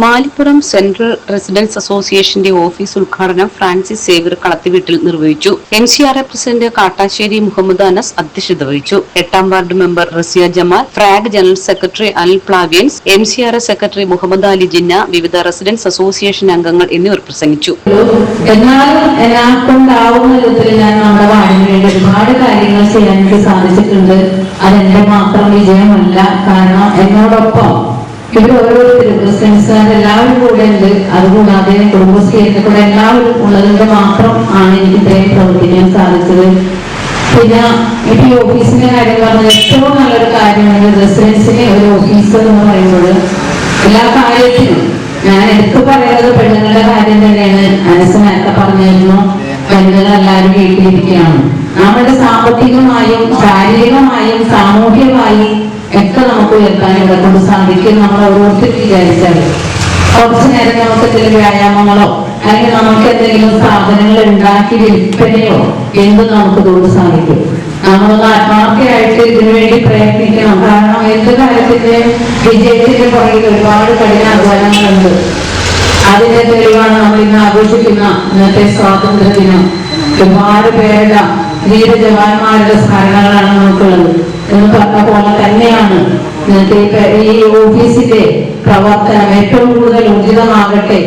Malipuram central residence അസോസിയേഷന്റെ office ഉദ്ഘാടനം Francis Xavier Kalathiveettil നിർവഹിച്ചു. MCRA പ്രസിഡന്റ് കാട്ടാശ്ശേരി മുഹമ്മദ് അനസ് അധ്യക്ഷത വഹിച്ചു. 8ാം ward member Rasiya Jamal, FRAG general secretary Anil Plavians, MCRA secretary Muhammad Ali Jinna, വിവിധ റെസിഡൻസ് അസോസിയേഷൻ അംഗങ്ങൾ എന്നിവർ പ്രസംഗിച്ചു. ഒരുപാട് കാര്യങ്ങൾ ചെയ്യാൻ സാധിച്ചിട്ടുണ്ട്. അതെന്റെ മാത്രം വിജയമല്ല. കാരണം എന്നോടൊപ്പം ഇവർ ഓരോരുത്തരും ക്രിസ്ത്യൻസുകാർ എല്ലാവരും കൂടെ ഉണ്ട്. അതുകൂടാതെ കുടുംബശ്രീയൊക്കെ കൂടെ എല്ലാവരും ഉള്ളതിന്റെ മാത്രം ആണ് എനിക്ക് ഇത്രയും പ്രവർത്തിക്കാൻ സാധിച്ചത്. പിന്നെ ഇപ്പൊ ഈ ഓഫീസിന്റെ കാര്യം പറഞ്ഞത് ഏറ്റവും നല്ലൊരു കാര്യമാണ്. റെസിഡൻസിന് ഒരു ഓഫീസ് എന്ന് പറയുന്നത് എല്ലാ കാര്യത്തിനും ഞാൻ എടുത്തു പറയുന്നത് പെണ്ണുങ്ങളുടെ കാര്യം തന്നെയാണ്. അനസ് നേരത്തെ പറഞ്ഞിരുന്നു, പെണ്ണുങ്ങൾ എല്ലാവരും വീട്ടിലിരിക്കുകയാണ്. നമ്മുടെ സാമ്പത്തികമായും ശാരീരികമായും സാമൂഹികമായും ഒക്കെ നമുക്ക് ഉയർത്താൻ ഇവിടെ കൊണ്ട് സാധിക്കും. നമ്മൾ ഓരോരുത്തരും വിചാരിച്ചാൽ കുറച്ചു നേരം നമുക്ക് എന്തെങ്കിലും വ്യായാമങ്ങളോ അല്ലെങ്കിൽ നമുക്ക് എന്തെങ്കിലും സാധനങ്ങൾ ഉണ്ടാക്കി വിൽപ്പനയോ എന്തും നമുക്ക് കൊണ്ട് സാധിക്കും. നമ്മളൊന്ന് ആത്മാർത്ഥമായിട്ട് ഇതിനു വേണ്ടി പ്രയത്നിക്കണം. കാരണം എന്ത് കാര്യത്തിന്റെ വിജയത്തിന്റെ പുറകിൽ ഒരുപാട് കഠിനാധ്വാനങ്ങളുണ്ട്. അതിന്റെ തെളിവാണ് നമ്മൾ ഇന്ന് ആഘോഷിക്കുന്ന ഇന്നത്തെ സ്വാതന്ത്ര്യ ദിനം. ഒരുപാട് പേരുടെ ധീര ജവാന്മാരുടെ സ്മരണകളാണ് നമുക്കുള്ളത് എന്ന് പറഞ്ഞ പോലെ തന്നെയാണ് ഇന്നത്തെ ഈ ഓഫീസിന്റെ പ്രവർത്തനം ഏറ്റവും കൂടുതൽ ഉചിതമാകട്ടെ.